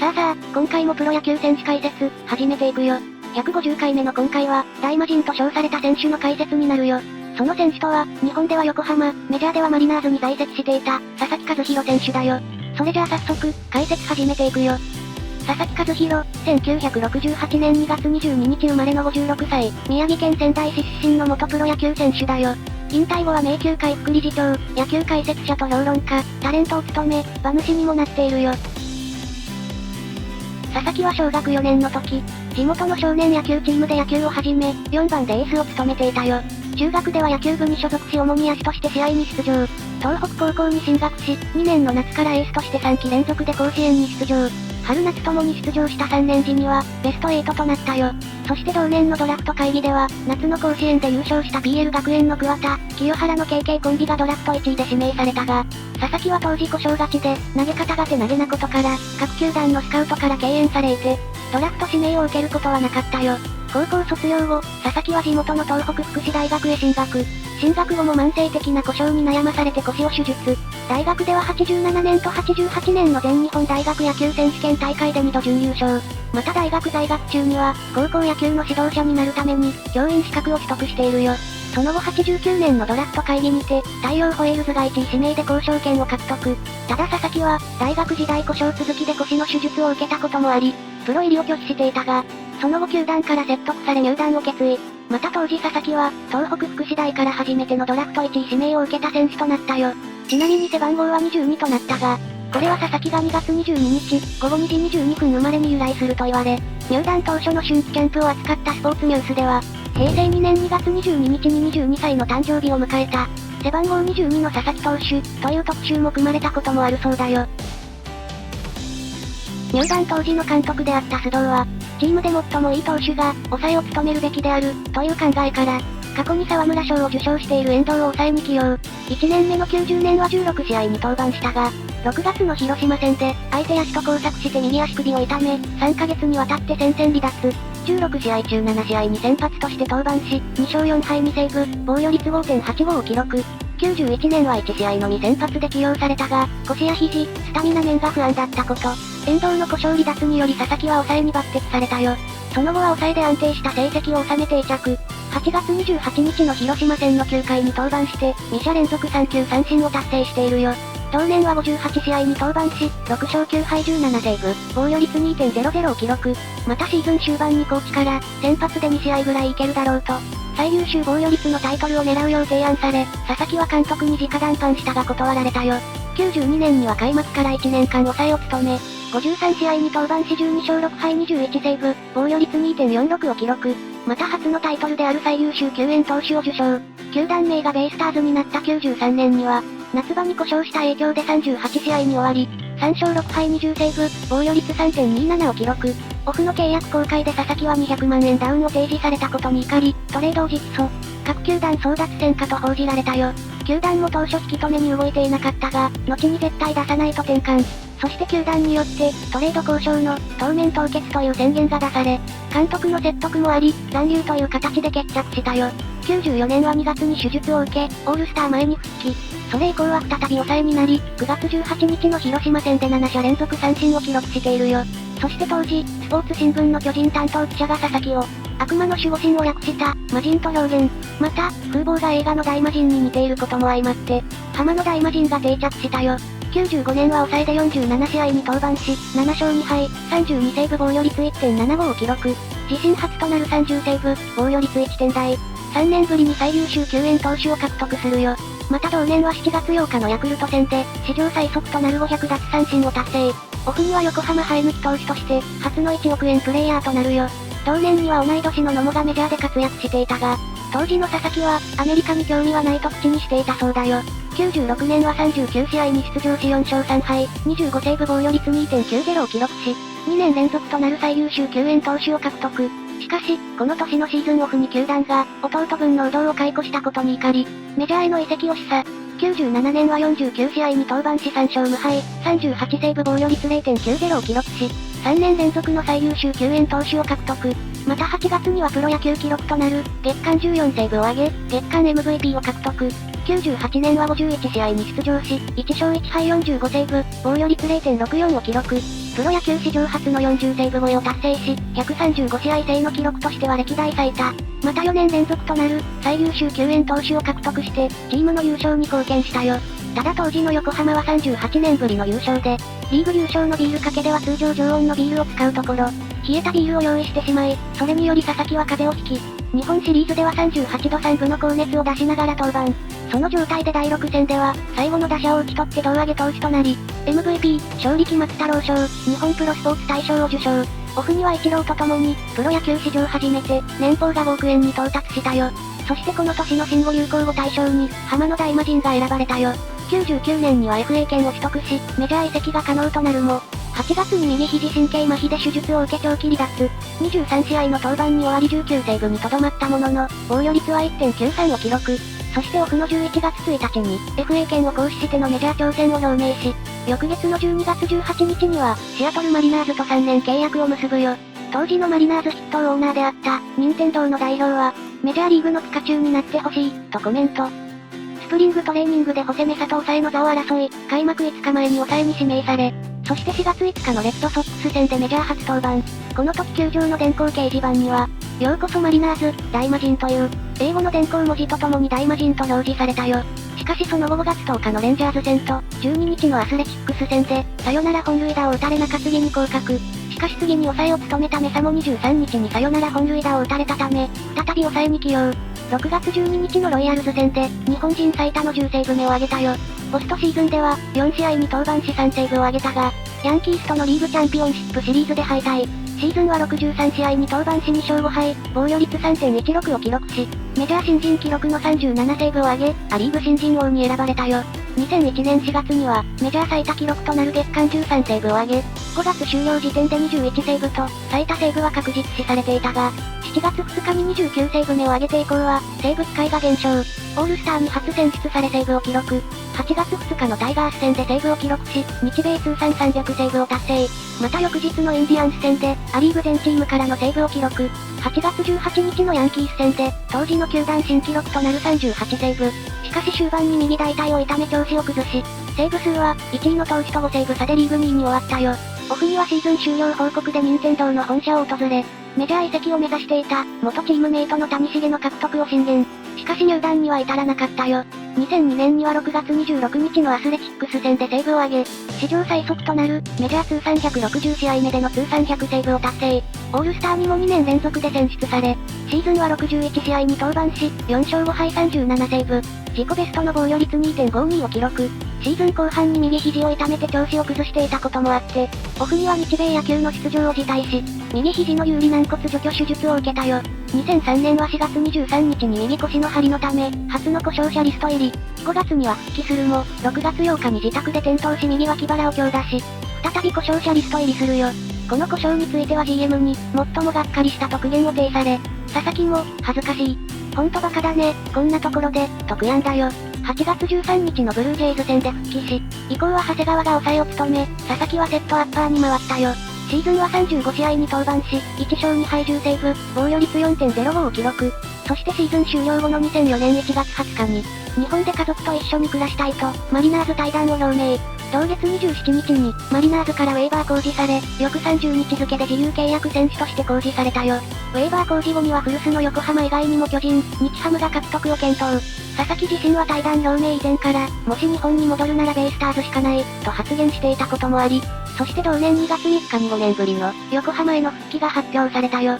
さあ、今回もプロ野球選手解説、始めていくよ。150回目の今回は、大魔神と称された選手の解説になるよ。その選手とは、日本では横浜、メジャーではマリナーズに在籍していた、佐々木和弘選手だよ。それじゃあ早速、解説始めていくよ。佐々木和弘、1968年2月22日生まれの56歳、宮城県仙台市出身の元プロ野球選手だよ。引退後は名球会副理事長、野球解説者と評論家、タレントを務め、馬主にもなっているよ。佐々木は小学4年の時、地元の少年野球チームで野球を始め、4番でエースを務めていたよ。中学では野球部に所属し主に野手として試合に出場。東北高校に進学し、2年の夏からエースとして3期連続で甲子園に出場。春夏ともに出場した3年時には、ベスト8となったよ。そして同年のドラフト会議では、夏の甲子園で優勝した PL 学園の桑田、清原の KK コンビがドラフト1位で指名されたが、佐々木は当時故障がちで、投げ方が手投げなことから、各球団のスカウトから敬遠されて、ドラフト指名を受けることはなかったよ。高校卒業後、佐々木は地元の東北福祉大学へ進学。進学後も慢性的な故障に悩まされて腰を手術。大学では87年と88年の全日本大学野球選手権大会で2度準優勝。また大学在学中には、高校野球の指導者になるために、教員資格を取得しているよ。その後89年のドラフト会議にて、太陽ホエールズが1位指名で交渉権を獲得。ただ佐々木は、大学時代故障続きで腰の手術を受けたこともあり、プロ入りを拒否していたが、その後球団から説得され入団を決意。また当時佐々木は、東北福祉大から初めてのドラフト1位指名を受けた選手となったよ。ちなみに背番号は22となったが、これは佐々木が2月22日、午後2時22分生まれに由来すると言われ、入団当初の春季キャンプを扱ったスポーツニュースでは、平成2年2月22日に22歳の誕生日を迎えた、背番号22の佐々木投手、という特集も組まれたこともあるそうだよ。入団当時の監督であった須藤は、チームで最もいい投手が、抑えを務めるべきである、という考えから、過去に沢村賞を受賞している遠藤を抑えに起用。1年目の90年は16試合に登板したが、6月の広島戦で、相手足と交錯して右足首を痛め、3ヶ月にわたって戦線離脱。16試合中7試合に先発として登板し、2勝4敗2セーブ、防御率 5.85 を記録。91年は1試合のみ先発で起用されたが、腰や肘、スタミナ面が不安だったこと。遠藤の故障離脱により佐々木は抑えに抜擢されたよ。その後は抑えで安定した成績を収め定着。8月28日の広島戦の9回に登板して、2者連続3球三振を達成しているよ。同年は58試合に登板し、6勝9敗17セーブ、防御率 2.00 を記録。またシーズン終盤にコーチから、先発で2試合ぐらいいけるだろうと、最優秀防御率のタイトルを狙うよう提案され、佐々木は監督に直談判したが断られたよ。92年には開幕から1年間抑えを務め、53試合に登板し12勝6敗21セーブ、防御率 2.46 を記録。また初のタイトルである最優秀救援投手を受賞。球団名がベイスターズになった93年には、夏場に故障した影響で38試合に終わり、3勝6敗20セーブ、防御率 3.27 を記録。オフの契約更改で佐々木は200万円ダウンを提示されたことに怒り、トレードを実装。各球団争奪戦かと報じられたよ。球団も当初引き止めに動いていなかったが、後に絶対出さないと転換。そして球団によって、トレード交渉の、当面凍結という宣言が出され、監督の説得もあり、残留という形で決着したよ。94年は2月に手術を受け、オールスター前に復帰。それ以降は再び抑えになり、9月18日の広島戦で7者連続三振を記録しているよ。そして当時、スポーツ新聞の巨人担当記者が佐々木を、悪魔の守護神を略した、魔人と表現。また、風貌が映画の大魔神に似ていることも相まって、浜の大魔神が定着したよ。95年は抑えで47試合に登板し、7勝2敗、32セーブ防御率 1.75 を記録。自身初となる30セーブ、防御率1点台。3年ぶりに最優秀救援投手を獲得するよ。また同年は7月8日のヤクルト戦で、史上最速となる500奪三振を達成。オフには横浜生え抜き投手として、初の1億円プレイヤーとなるよ。同年には同い年の野茂がメジャーで活躍していたが、当時の佐々木は、アメリカに興味はないと口にしていたそうだよ。96年は39試合に出場し4勝3敗、25セーブ防御率 2.90 を記録し、2年連続となる最優秀救援投手を獲得。しかし、この年のシーズンオフに球団が、弟分の有働を解雇したことに怒り、メジャーへの移籍を示唆。97年は49試合に登板し3勝無敗、38セーブ防御率 0.90 を記録し、3年連続の最優秀救援投手を獲得。また8月にはプロ野球記録となる、月間14セーブを挙げ、月間 MVP を獲得。98年は51試合に出場し、1勝1敗45セーブ、防御率 0.64 を記録。プロ野球史上初の40セーブ超えを達成し、135試合制の記録としては歴代最多。また4年連続となる、最優秀救援投手を獲得して、チームの優勝に貢献したよ。ただ当時の横浜は38年ぶりの優勝で、リーグ優勝のビールかけでは通常常温のビールを使うところ、冷えたビールを用意してしまい、それにより佐々木は風邪をひき、日本シリーズでは38度3分の高熱を出しながら登板。その状態で第6戦では、最後の打者を打ち取って胴上げ投手となり、MVP、勝力松太郎賞、日本プロスポーツ大賞を受賞。オフにはイチローと共に、プロ野球史上初めて、年俸が5億円に到達したよ。そしてこの年の新語・流行語大賞に、浜野大魔神が選ばれたよ。99年には FA 権を取得し、メジャー移籍が可能となるも、8月に右肘神経麻痺で手術を受け長期離脱。23試合の登板に終わり19セーブにとどまったものの、防御率は 1.93 を記録。そしてオフの11月1日に、FA 権を行使してのメジャー挑戦を表明し、翌月の12月18日には、シアトルマリナーズと3年契約を結ぶよ。当時のマリナーズ筆頭オーナーであった、任天堂の代表は、メジャーリーグのピカチュウになってほしい、とコメント。スプリングトレーニングでホセメサと抑えの座を争い、開幕5日前に抑えに指名され、そして4月5日のレッドソックス戦でメジャー初登板。この時球場の電光掲示板には、ようこそマリナーズ、大魔神という、英語の電光文字とともに大魔神と表示されたよ。しかしその後5月10日のレンジャーズ戦と、12日のアスレチックス戦で、サヨナラ本塁打を打たれ中継ぎに降格。しかし次に抑えを務めたメサも23日にサヨナラ本塁打を打たれたため、再び抑えに起用。6月12日のロイヤルズ戦で、日本人最多の10セーブ目を挙げたよ。ポストシーズンでは、4試合に登板し3セーブを挙げたが、ヤンキースとのリーグチャンピオンシップシリーズで敗退。シーズンは63試合に登板し2勝5敗、防御率 3.16 を記録し、メジャー新人記録の37セーブを挙げ、アリーグ新人王に選ばれたよ。2001年4月には、メジャー最多記録となる月間13セーブを挙げ、5月終了時点で21セーブと、最多セーブは確実視されていたが、7月2日に29セーブ目を挙げて以降は、セーブ機会が減少。オールスターに初選出されセーブを記録。8月2日のタイガース戦でセーブを記録し、日米通算300セーブを達成。また翌日のインディアンス戦で、アリーグ全チームからのセーブを記録。8月18日のヤンキース戦で、当時の球団新記録となる38セーブ。しかし終盤に右大腿を痛め調子を崩し、セーブ数は、1位の投手と5セーブ差でリーグ2位に終わったよ。オフにはシーズン終了報告で任天堂の本社を訪れ、メジャー移籍を目指していた、元チームメイトの谷繁の獲得を進言。しかし入団には至らなかったよ。2002年には6月26日のアスレチックス戦でセーブを挙げ、史上最速となる、メジャー通算160試合目での通算100セーブを達成。オールスターにも2年連続で選出され、シーズンは61試合に登板し、4勝5敗37セーブ。自己ベストの防御率 2.52 を記録。シーズン後半に右肘を痛めて調子を崩していたこともあって、オフには日米野球の出場を辞退し、右肘の有利軟骨除去手術を受けたよ。2003年は4月23日に右腰の張りのため、初の故障者リスト入り。5月には復帰するも、6月8日に自宅で転倒し右脇腹を強打し、再び故障者リスト入りするよ。この故障については GM に、最もがっかりしたと苦言を呈され、佐々木も、恥ずかしい。ほんとバカだね、こんなところで、と悔やんだよ。8月13日のブルージェイズ戦で復帰し、以降は長谷川が抑えを務め、佐々木はセットアッパーに回ったよ。シーズンは35試合に登板し、1勝2敗10セーブ、防御率 4.05 を記録。そしてシーズン終了後の2004年1月20日に、日本で家族と一緒に暮らしたいと、マリナーズ退団を表明。同月27日に、マリナーズからウェーバー公示され、翌30日付で自由契約選手として公示されたよ。ウェーバー公示後には古巣の横浜以外にも巨人、日ハムが獲得を検討。佐々木自身は退団表明以前から、もし日本に戻るならベイスターズしかない、と発言していたこともあり、そして同年2月3日に5年ぶりの、横浜への復帰が発表されたよ。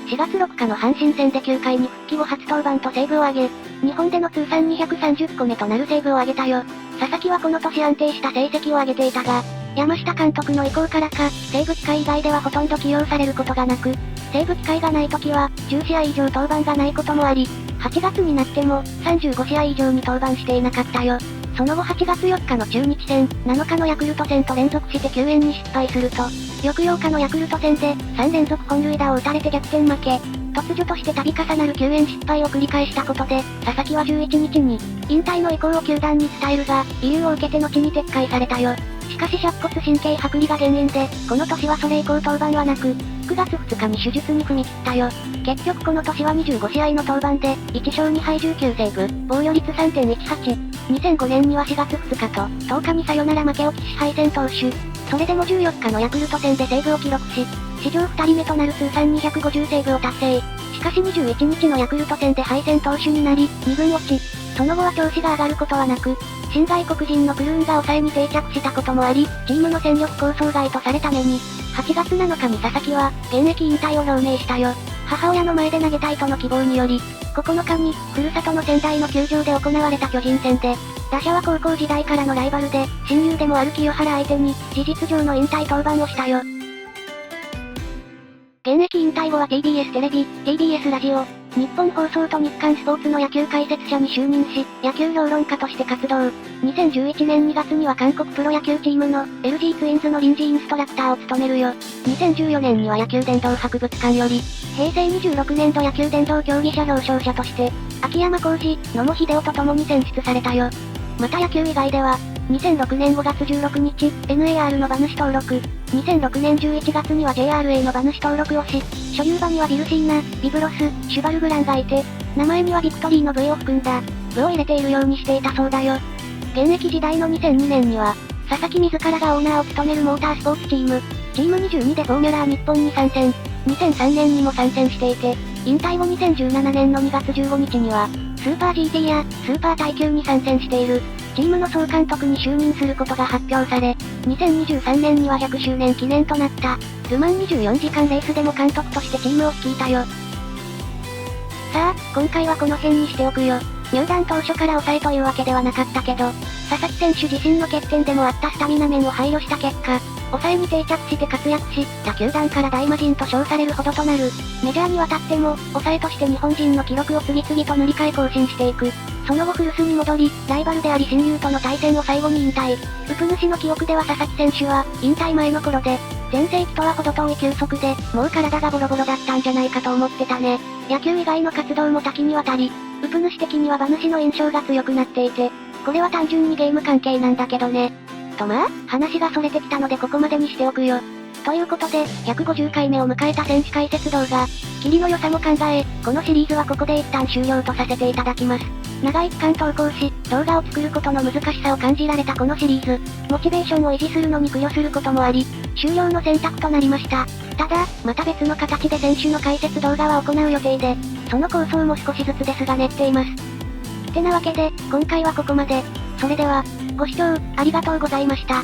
4月6日の阪神戦で9回に復帰後初登板とセーブを挙げ、日本での通算230個目となるセーブを挙げたよ。佐々木はこの年安定した成績を挙げていたが、山下監督の意向からか、セーブ機会以外ではほとんど起用されることがなく、セーブ機会がない時は、10試合以上登板がないこともあり、8月になっても、35試合以上に登板していなかったよ。その後8月4日の中日戦、7日のヤクルト戦と連続して救援に失敗すると、翌8日のヤクルト戦で、3連続本塁打を打たれて逆転負け。突如として度重なる救援失敗を繰り返したことで、佐々木は11日に、引退の意向を球団に伝えるが、慰留を受けて後に撤回されたよ。しかし尺骨神経剥離が原因で、この年はそれ以降登板はなく、9月2日に手術に踏み切ったよ。結局この年は25試合の登板で、1勝2敗19セーブ、防御率 3.18。2005年には4月2日と、10日にサヨナラ負けを喫し敗戦投手。それでも14日のヤクルト戦でセーブを記録し、史上2人目となる通算250セーブを達成。しかし21日のヤクルト戦で敗戦投手になり、2軍落ち。その後は調子が上がることはなく、新外国人のクルーンが抑えに定着したこともあり、チームの戦力構想外とされた目に、8月7日に佐々木は、現役引退を表明したよ。母親の前で投げたいとの希望により、9日に、ふるさとの仙台の球場で行われた巨人戦で、打者は高校時代からのライバルで、親友でもある清原相手に、事実上の引退登板をしたよ。現役引退後は TBS テレビ、TBS ラジオ、日本放送と日刊スポーツの野球解説者に就任し、野球評論家として活動。2011年2月には韓国プロ野球チームの LG ツインズの臨時インストラクターを務めるよ。2014年には野球殿堂博物館より、平成26年度野球殿堂競技者表彰者として、秋山浩二、野茂英雄と共に選出されたよ。また野球以外では、2006年5月16日、NAR の馬主登録。2006年11月には JRA の馬主登録をし、所有馬にはビルシーナ、ビブロス、シュバルグランがいて、名前にはビクトリーの V を含んだ、部を入れているようにしていたそうだよ。現役時代の2002年には、佐々木自らがオーナーを務めるモータースポーツチーム、チーム22でフォーミュラー日本に参戦。2003年にも参戦していて、引退後2017年の2月15日には、スーパー GT やスーパー耐久に参戦している。チームの総監督に就任することが発表され、2023年には100周年記念となった、ルマン24時間レースでも監督としてチームを率いたよ。さあ、今回はこの辺にしておくよ。入団当初から抑えというわけではなかったけど、佐々木選手自身の欠点でもあったスタミナ面を配慮した結果、抑えに定着して活躍し、他球団から大魔神と称されるほどとなる。メジャーに渡っても、抑えとして日本人の記録を次々と塗り替え更新していく。その後古巣に戻り、ライバルであり親友との対戦を最後に引退。ウプ主の記憶では佐々木選手は、引退前の頃で、全盛期とは程遠い球速で、もう体がボロボロだったんじゃないかと思ってたね。野球以外の活動も多岐にわたり、ウプ主的には馬主の印象が強くなっていて、これは単純にゲーム関係なんだけどね。とまあ、話が逸れてきたのでここまでにしておくよ。ということで、150回目を迎えた選手解説動画、キリの良さも考え、このシリーズはここで一旦終了とさせていただきます。長い期間投稿し、動画を作ることの難しさを感じられたこのシリーズ、モチベーションを維持するのに苦慮することもあり、終了の選択となりました。ただ、また別の形で選手の解説動画は行う予定で、その構想も少しずつですが練っています。てなわけで、今回はここまで。それでは、ご視聴、ありがとうございました。